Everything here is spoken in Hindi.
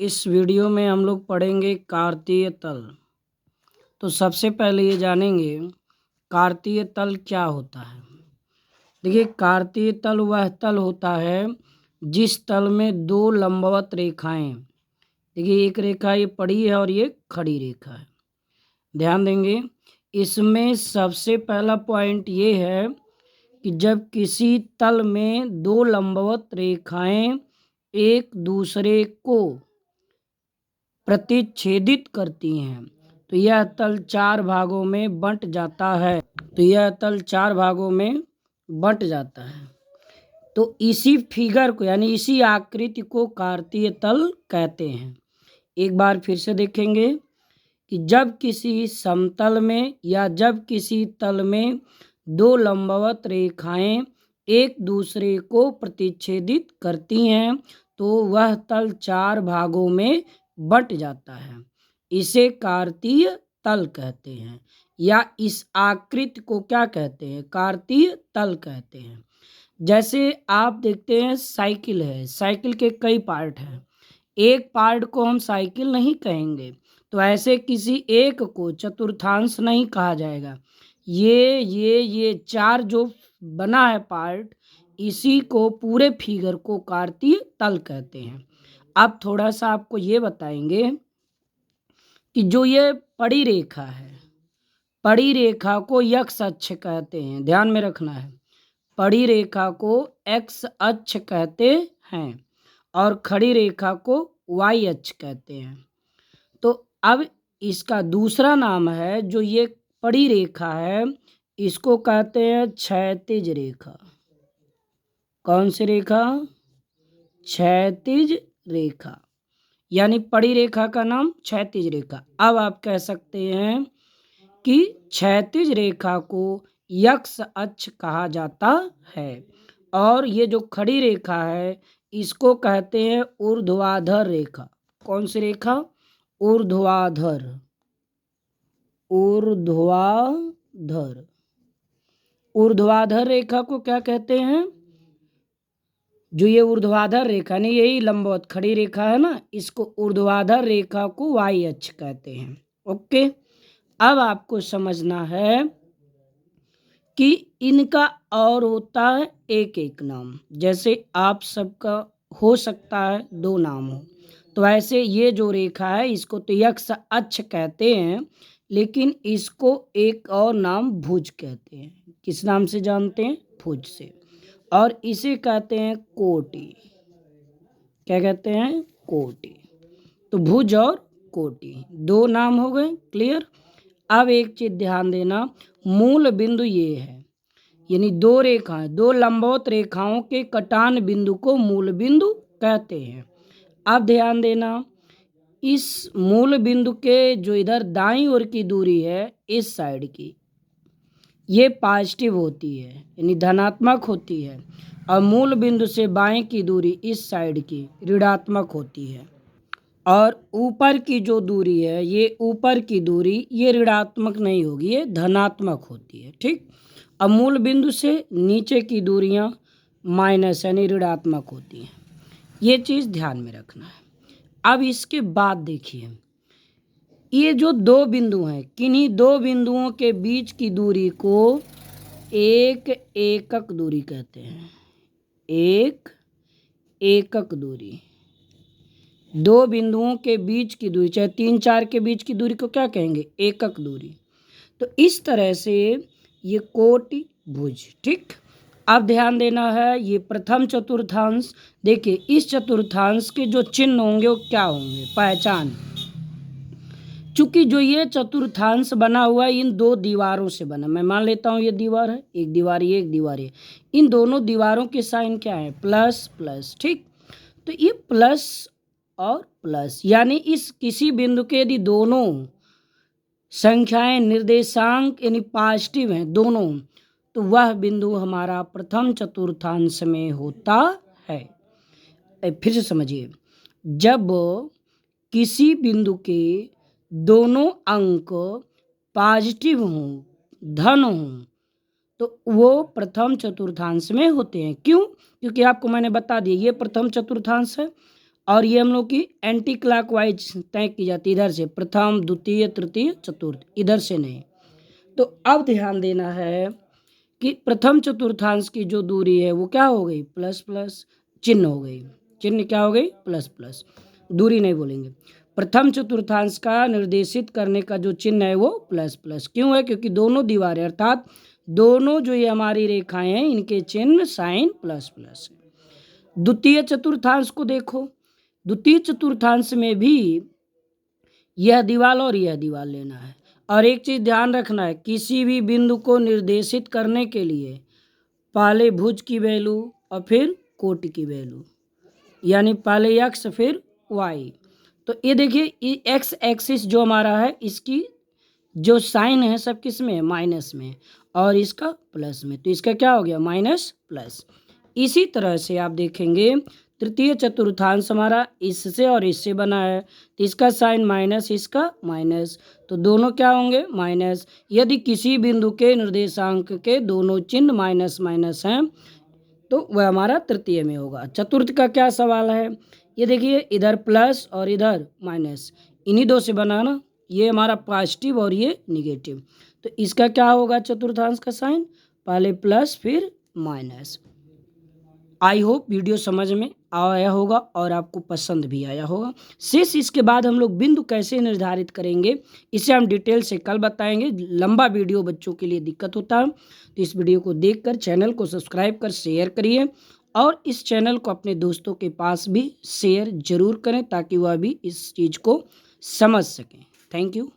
इस वीडियो में हम लोग पढ़ेंगे कार्तीय तल। तो सबसे पहले ये जानेंगे कार्तीय तल क्या होता है। देखिए, कार्तीय तल वह तल होता है जिस तल में दो लंबवत रेखाएं, देखिए एक रेखा ये पड़ी है और ये खड़ी रेखा है। ध्यान देंगे, इसमें सबसे पहला पॉइंट ये है कि जब किसी तल में दो लंबवत रेखाएं एक दूसरे को प्रतिच्छेदित करती हैं तो यह तल चार भागों में बंट जाता है। तो इसी फिगर को यानी इसी आकृति को कार्तीय तल कहते हैं। एक बार फिर से देखेंगे कि जब किसी समतल में या जब किसी तल में दो लंबवत रेखाएं एक दूसरे को प्रतिच्छेदित करती हैं तो वह तल चार भागों में बंट जाता है। इसे कार्तीय तल कहते हैं या इस आकृति को क्या कहते हैं? कार्तीय तल कहते हैं। जैसे आप देखते हैं साइकिल है, साइकिल के कई पार्ट हैं, एक पार्ट को हम साइकिल नहीं कहेंगे, तो ऐसे किसी एक को चतुर्थांश नहीं कहा जाएगा। ये चार जो बना है पार्ट, इसी को पूरे फिगर को कार्तीय तल कहते हैं। अब थोड़ा सा आपको ये बताएंगे कि जो ये पड़ी रेखा है, पड़ी रेखा को यक्ष अक्ष कहते हैं। ध्यान में रखना है, पड़ी रेखा को एक्स अक्ष कहते हैं और खड़ी रेखा को वाई अक्ष कहते हैं। तो अब इसका दूसरा नाम है, जो ये पड़ी रेखा है इसको कहते हैं क्षैतिज रेखा। कौन सी रेखा? क्षैतिज रेखा, यानी पड़ी रेखा का नाम क्षैतिज रेखा। अब आप कह सकते हैं कि क्षैतिज रेखा को यक्ष अक्ष कहा जाता है और ये जो खड़ी रेखा है इसको कहते हैं ऊर्ध्वाधर रेखा। कौन सी रेखा? ऊर्ध्वाधर। ऊर्ध्वाधर रेखा को क्या कहते हैं? जो ये ऊर्ध्वाधर रेखा नहीं, यही लंबवत खड़ी रेखा है ना, इसको ऊर्ध्वाधर रेखा को वाई अक्ष कहते हैं। ओके, अब आपको समझना है कि इनका और होता है एक एक नाम। जैसे आप सबका हो सकता है दो नाम हो, तो ऐसे ये जो रेखा है इसको तो यक्ष अक्ष कहते हैं, लेकिन इसको एक और नाम भुज कहते हैं। किस नाम से जानते हैं? भुज से। और इसे कहते हैं कोटि। क्या कहते हैं? कोटि। तो भुज और कोटि दो नाम हो गए। क्लियर? अब एक चीज ध्यान देना, मूल बिंदु ये है, यानी दो रेखाएं, दो लंबवत रेखाओं के कटान बिंदु को मूल बिंदु कहते हैं। अब ध्यान देना, इस मूल बिंदु के जो इधर दाईं ओर की दूरी है इस साइड की, ये पॉजिटिव होती है यानी धनात्मक होती है, और मूल बिंदु से बाएं की दूरी इस साइड की ऋणात्मक होती है। और ऊपर की जो दूरी है, ये ऊपर की दूरी ये ऋणात्मक नहीं होगी, ये धनात्मक होती है। ठीक? अब मूल बिंदु से नीचे की दूरियां माइनस यानी ऋणात्मक होती हैं। ये चीज़ ध्यान में रखना है। अब इसके बाद देखिए, ये जो दो बिंदु हैं, किन्हीं दो बिंदुओं के बीच की दूरी को एक एकक दूरी कहते हैं। एक एकक दूरी। दो बिंदुओं के बीच की दूरी, चाहे तीन चार के बीच की दूरी को क्या कहेंगे? एकक दूरी। तो इस तरह से ये कोटि भुज। ठीक? अब ध्यान देना है, ये प्रथम चतुर्थांश। देखिए, इस चतुर्थांश के जो चिन्ह होंगे वो क्या होंगे? पहचान। चूंकि जो ये चतुर्थांश बना हुआ है इन दो दीवारों से बना, मैं मान लेता हूँ ये दीवार है, एक दीवार ये, एक दीवार ये, इन दोनों दीवारों के साइन क्या है? Plus plus. ठीक? तो ये प्लस और प्लस, यानी इस किसी बिंदु के यदि दोनों संख्याएं निर्देशांक यानी पॉजिटिव हैं दोनों, तो वह बिंदु हमारा प्रथम चतुर्थांश में होता है। फिर से समझिए, जब किसी बिंदु के दोनों अंक पॉजिटिव हों, धन हों, तो वो प्रथम चतुर्थांश में होते हैं। क्यों? क्योंकि आपको मैंने बता दिया ये प्रथम चतुर्थांश है और ये हम लोग की एंटी क्लॉकवाइज तय की जाती है, इधर से प्रथम द्वितीय तृतीय चतुर्थ, इधर से नहीं। तो अब ध्यान देना है कि प्रथम चतुर्थांश की जो दूरी है वो क्या हो गई, प्लस प्लस चिन्ह हो गई, चिन्ह क्या हो गई, प्लस प्लस, दूरी नहीं बोलेंगे। प्रथम चतुर्थांश का निर्देशित करने का जो चिन्ह है वो प्लस प्लस क्यों है, क्योंकि दोनों दीवारें अर्थात दोनों जो ये हमारी रेखाएं हैं इनके चिन्ह साइन प्लस प्लस है। द्वितीय चतुर्थांश को देखो, द्वितीय चतुर्थांश में भी यह दीवार और यह दीवार लेना है। और एक चीज ध्यान रखना है, किसी भी बिंदु को निर्देशित करने के लिए पहले भुज की वैल्यू और फिर कोटि की वैल्यू, यानी पहले एक्स फिर वाई। तो ये देखिए एक्स एक्सिस जो हमारा है इसकी जो साइन है सब किस में, माइनस में, और इसका प्लस में, तो इसका क्या हो गया, माइनस प्लस। इसी तरह से आप देखेंगे तृतीय चतुर्थांश हमारा इससे और इससे बना है, तो इसका साइन माइनस, इसका माइनस, तो दोनों क्या होंगे, माइनस। यदि किसी बिंदु के निर्देशांक के दोनों चिन्ह माइनस माइनस हैं तो वह हमारा तृतीय में होगा। चतुर्थ का क्या सवाल है, ये देखिए इधर प्लस और इधर माइनस, इन्हीं दो से बना ना, ये हमारा पॉजिटिव और ये निगेटिव, तो इसका क्या होगा चतुर्थांश का साइन, पहले प्लस फिर माइनस। आई होप वीडियो समझ में आया होगा और आपको पसंद भी आया होगा। शेष इसके बाद हम लोग बिंदु कैसे निर्धारित करेंगे इसे हम डिटेल से कल बताएंगे। लंबा वीडियो बच्चों के लिए दिक्कत होता है, तो इस वीडियो को देखकर चैनल को सब्सक्राइब कर शेयर करिए और इस चैनल को अपने दोस्तों के पास भी शेयर जरूर करें ताकि वह भी इस चीज़ को समझ सकें। Thank you.